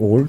old,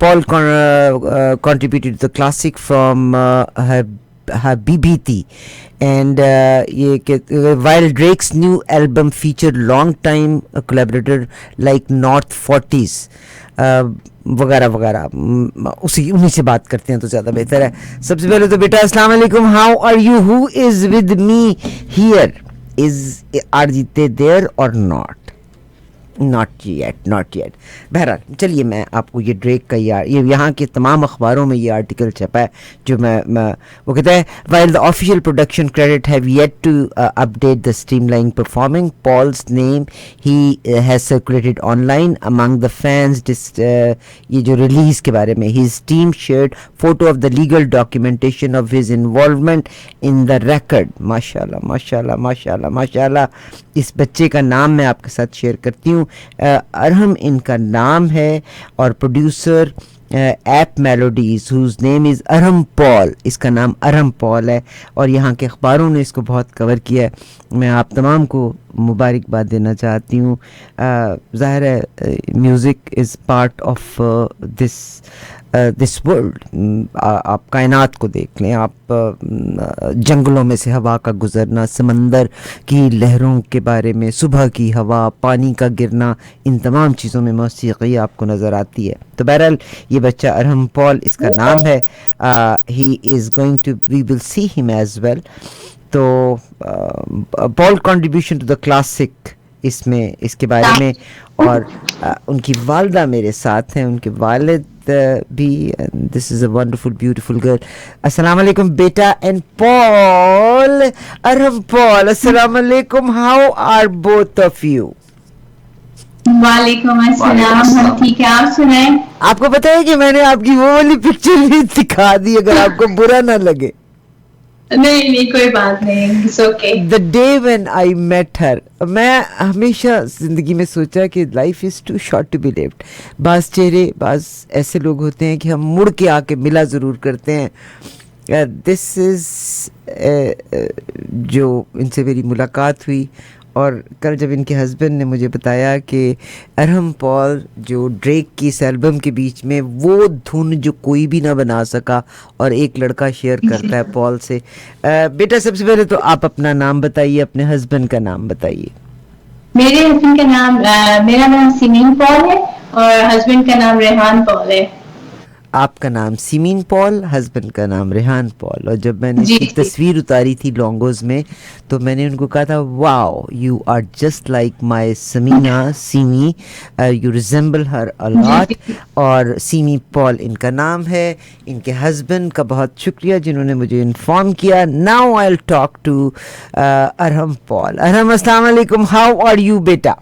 Paul contributed the classic from her BBT, and while Drake's new album featured long-time collaborator like North 40s, وغیرہ وغیرہ. انہیں سے بات کرتے ہیں تو زیادہ بہتر ہے. سب سے پہلے تو بیٹا السلام علیکم, how are you, who is with me here, are they there or not? not yet. بہرحال چلیے میں آپ کو یہ ڈریک کا یہ یہاں کے تمام اخباروں میں یہ آرٹیکل چھپا ہے جو میں وہ کہتا ہے while the official production credit have yet to update the streamlined performing, Paul's name he has circulated online among the fans. یہ جو ریلیز کے بارے میں his team shared photo of the legal documentation of his involvement in the record. ماشاءاللہ ماشاءاللہ ماشاءاللہ ماشاءاللہ. اس بچے کا نام میں آپ کے ساتھ شیئر کرتی ہوں. ارہم ان کا نام ہے اور پروڈیوسر ایپ میلوڈیز ہوز نیم از ارہم پال, اس کا نام ارہم پال ہے اور یہاں کے اخباروں نے اس کو بہت کور کیا ہے. میں آپ تمام کو مبارکباد دینا چاہتی ہوں. ظاہر ہے music is part of this world. آپ کائنات کو دیکھ لیں, آپ جنگلوں میں سے ہوا کا گزرنا, سمندر کی لہروں کے بارے میں, صبح کی ہوا, پانی کا گرنا, ان تمام چیزوں میں موسیقی آپ کو نظر آتی ہے. تو بہرحال یہ بچہ ارہم پال اس کا نام ہے. ہی از گوئنگ ٹو وی ول سی ہم ایز ویل. تو پال کنٹریبیوشن ٹو دا کلاسک اس میں اس کے بارے میں, اور ان کی والدہ میرے ساتھ ہیں, ان کے والد بھی. This is a wonderful beautiful girl. السلام علیکم بیٹا اینڈ پال, ارہم پال, السلام علیکم, how are both of you? وعلیکم السلام, ہم ٹھیک ہے, آپ سنائیں. آپ کو پتا ہے کہ میں نے آپ کی وہ والی پکچر بھی دکھا دی, اگر آپ کو برا نہ لگے. نہیں کوئی بات نہیں, it's okay. The day when I met her, میں ہمیشہ زندگی میں سوچا کہ life is too short to be lived. بعض چہرے, بعض ایسے لوگ ہوتے ہیں کہ ہم مڑ کے آ کے ملا ضرور کرتے ہیں. دس از جو ان سے میری ملاقات ہوئی, اور کل جب ان کے ہسبینڈ نے مجھے بتایا کہ ارہم پال جو ڈریک کی اس البم کے بیچ میں وہ دھن جو کوئی بھی نہ بنا سکا اور ایک لڑکا شیئر کرتا ہے پال سے. بیٹا سب سے پہلے تو آپ اپنا نام بتائیے, اپنے ہسبینڈ کا نام بتائیے. میرے ہسبینڈ کا نام, میرا نام سیمین پال ہے اور ہسبینڈ کا نام ریحان پال ہے. آپ کا نام سیمین پال, ہسبینڈ کا نام ریحان پال. اور جب میں نے اس کی تصویر اتاری تھی لانگوز میں تو میں نے ان کو کہا تھا wow you are just like my Samina, Sami, you resemble her a lot. اور سیمی پال ان کا نام ہے. ان کے ہسبینڈ کا بہت شکریہ جنہوں نے مجھے انفارم کیا. Now I will talk to Arham Pal. Arham السلام علیکم, ہاؤ آر یو بیٹا؟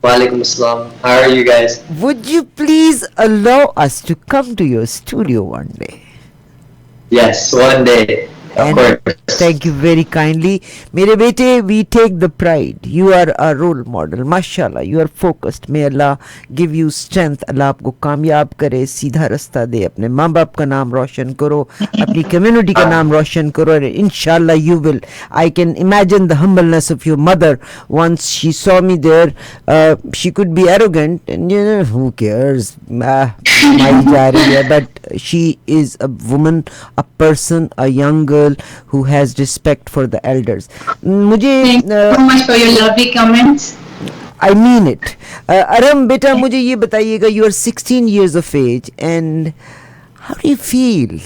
Walaikum assalam. How are you guys? Would you please allow us to come to your studio one day? Yes, one day. Of course. Thank you very kindly. میرے بیٹے, we take the pride. You are a role model. MashaAllah, you are focused. May Allah give you strength. اللہ آپ کو کامیاب کرے, سیدھا رستہ دے. اپنے ماں باپ کا نام روشن کرو, اپنی کمیونٹی کا نام روشن کرو, اور inshallah you will. I can imagine the humbleness of your mother. Once she saw me there, she could be arrogant, and you know, who cares? مائی جا رہی ہے, but she is a woman, a person, a young girl who has respect for the elders. مجھے Thank you so much for your lovely comments. I mean it. Iram بیٹا مجھے یہ بتائیے گا, you are 16 years of age and how do you feel?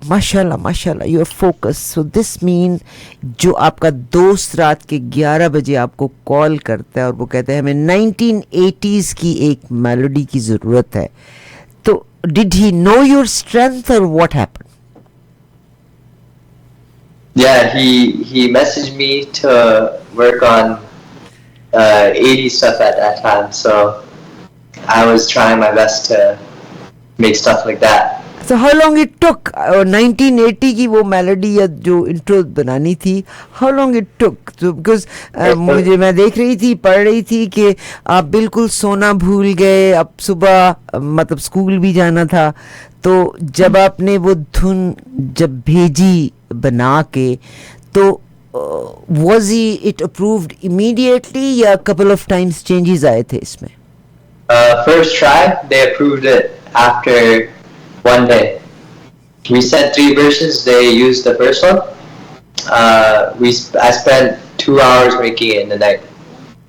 ماشاءاللہ ماشاءاللہ you are focused. So this mean جو آپ کا دوست رات کے 11 بجے آپ کو کال کرتا ہے اور وہ کہتا ہے ہمیں 1980s کی ایک میلوڈی کی ضرورت ہے, تو did he know your strength or what happened? Yeah, he messaged me to work on 80s stuff at that time, so I was trying my best to make stuff like that. So how long it took 1980 کی وہ melody یا جو intro بنانی تھی, how long it took? So because مجھے میں دیکھ رہی تھی, پڑھ رہی تھی کہ آپ بالکل سونا بھول گئے, اب صبح مطلب اسکول بھی جانا تھا, تو جب آپ نے وہ دھن جب بھیجی بنا کے تو was it approved immediately یا couple of times changes آئے تھے اس میں؟ First try, they approved it after one day. We sent 3 versions, they used the first one. I spent 2 hours making it in the night.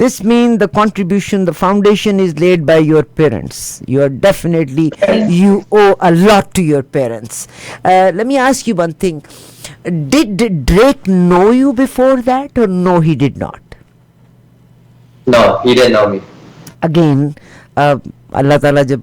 this means the contribution, the foundation is laid by your parents. You are definitely, you owe a lot to your parents. Let me ask you one thing. Did Drake know you before that or no he did not? No, he didn't know me. Again, Allah Ta'ala jab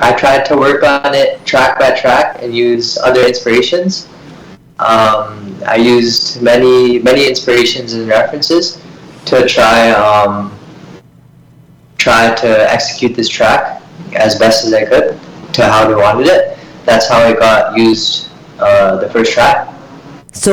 I tried to work on it track by track and use other inspirations. I used many inspirations and references to try to execute this track as best as I could to how they wanted it. That's how I got used the first track. So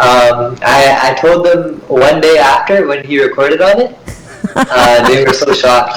I told them one day after when he recorded on it. They were so shocked.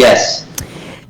Yes.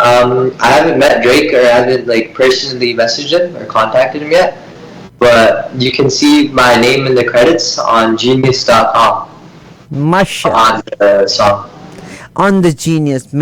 I haven't met Drake or I haven't like personally messaged him or contacted him yet, but you can see my name in the credits on Genius.com. Mashallah. On the song. On the Genius.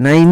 and I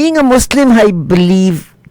Being a Muslim, I believe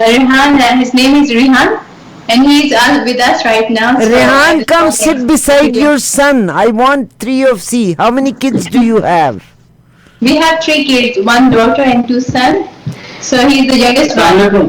Rehan, his name is Rehan and he is with us right now. So Rehan, come sit beside your son. I want 3 of C. How many kids do you have? We have 3 kids, 1 daughter and 2 sons. So he is the youngest one.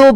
2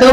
2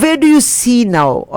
where do you see now?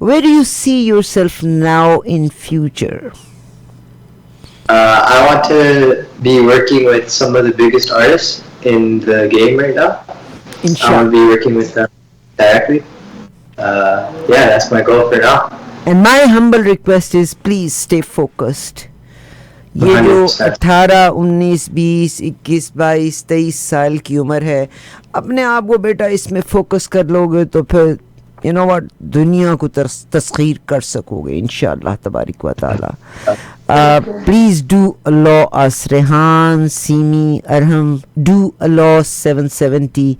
Where do you see yourself now in future? I want to be working with some of the biggest artists in the game right now. I want to be working with them directly. Yeah, that's my goal for now. And my humble request is please stay focused. یہ جو 18 19 20 21 22 23 سال کی عمر ہے, اپنے آپ کو بیٹا اس میں focus کر لو گے تو پھر یو نو واٹ دنیا کو تسخیر کر سکو گے انشاءاللہ تبارک و تعالی. Please do allow us, Rehan, Simi, Arham, do allow 770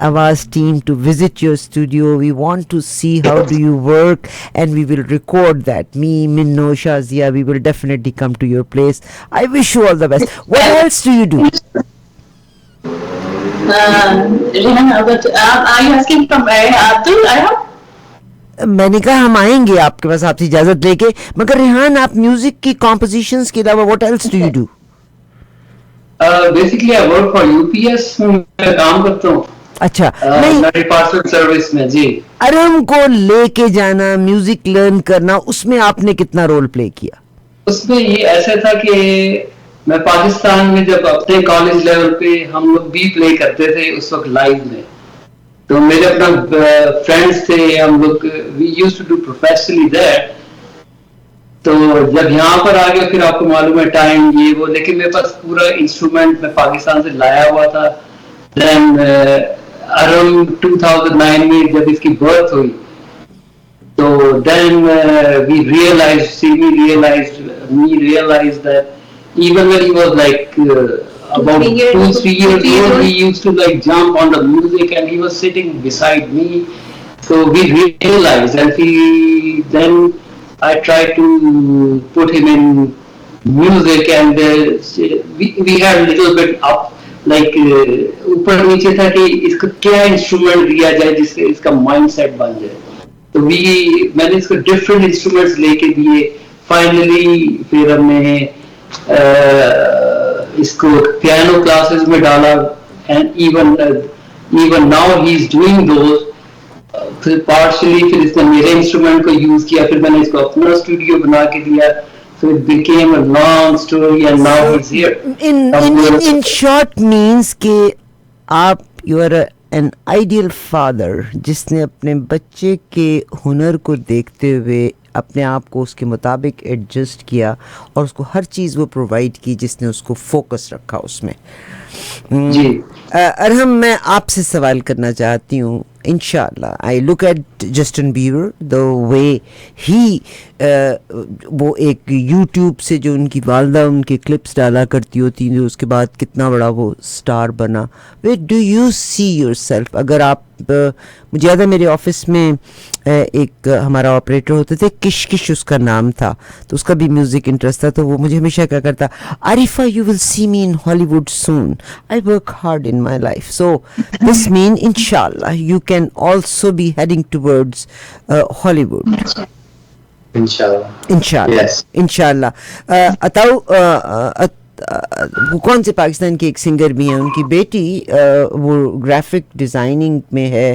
Awaz team to visit your studio. We want to see how do you work and we will record that. Me, Minno, Shazia, we will definitely come to your place. I wish you all the best. What else do you do? Rehan, are you asking from Abdul, Arham? میں نے کہا ہم آئیں گے آپ کے پاس آپ سے اجازت لے کے, مگر ریحان آپ میوزک کی کمپوزیشنز کے علاوہ what else do you do? Basically I work for UPS, میں کام کرتا ہوں. اچھا, نہیں پارسل سروس میں. جی, ارم کو لے کے جانا, میوزک لرن کرنا, اس میں آپ نے کتنا رول پلے کیا؟ اس میں یہ ایسا تھا کہ میں پاکستان میں جب اپنے کالج لیول پہ ہم لوگ بھی پلے کرتے تھے اس وقت لائیو میں, تو میرے اپنا فرینڈس تھے, ہم لوگ we use to do professionally that. تو جب یہاں پر آ گیا پھر آپ کو معلوم ہے ٹائم یہ وہ, لیکن میرے پاس پورا انسٹرومنٹ میں پاکستان سے لایا ہوا تھا. دین اراؤنڈ 2009 میں جب اس کی برتھ ہوئی تو دین وی realise, Simi realized, me realized that even when he was like about 2-3 years old, he used to like jump on the music and he was sitting beside me. So we realized, and then I tried to put him in music, and we had a little bit up, like اوپر نیچے تھا کہ اس کو کیا instrument دیا جائے جس سے اس کا مائنڈ سیٹ بن جائے. تو میں نے اس کو ڈفرینٹ انسٹرومنٹس لے کے دیے. فائنلی پھر ہم نے اس کو پیانو کلاسز میں ڈالا, and even now he is doing those. پھر پارشلی پھر اس نے میرے انسٹرومنٹ کو یوز کیا, پھر میں نے اس کو اپنا اسٹوڈیو بنا کے دیا. So it became a long story and now he's here. In short means کہ آپ you are an ideal father جس نے اپنے بچے کے ہنر کو دیکھتے ہوئے اپنے آپ کو اس کے مطابق ایڈجسٹ کیا اور اس کو ہر چیز وہ پرووائڈ کی جس نے اس کو فوکس رکھا اس میں. جی ارحم, میں آپ سے سوال کرنا چاہتی ہوں. انشاءاللہ آئی لک ایٹ جسٹن بیبر دا وے ہی وہ ایک یوٹیوب سے جو ان کی والدہ ان کے کلپس ڈالا کرتی ہوتی ہیں, جو اس کے بعد کتنا بڑا وہ اسٹار بنا. Where do you see your self? اگر آپ مجھے یاد ہے میرے آفس میں ایک ہمارا آپریٹر ہوتے تھے, کش اس کا نام تھا, تو اس کا بھی میوزک انٹرسٹ تھا, تو وہ مجھے ہمیشہ کہا کرتا, Arifa you will C me in Hollywood soon, I work hard in my life. So this man انشاءاللہ you can also be heading towards Hollywood انشاءاللہ. وہ کون سے پاکستان کے ایک سنگر بھی ہیں, ان کی بیٹی وہ گرافک ڈیزائننگ میں ہے,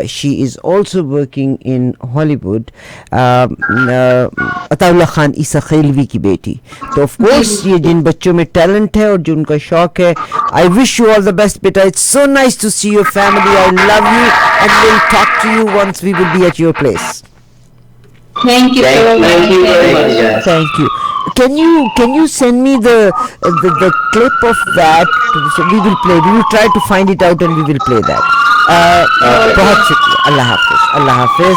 شی از آلسو ورکنگ ان ہالی ووڈ, عطا اللہ خان عیسیٰ خیلوی کی بیٹی. تو آف کورس یہ جن بچوں میں ٹیلنٹ ہے اور جو ان کا شوق ہے, I wish you all the best بیٹا. It's so nice to see your family. I love you and will talk to you once we will be at your place. Thank you so much. Thank you. Can you send me the clip of that? So we will play. We will try to find it out and we will play that. بہت شکریہ. اللہ حافظ. اللہ حافظ.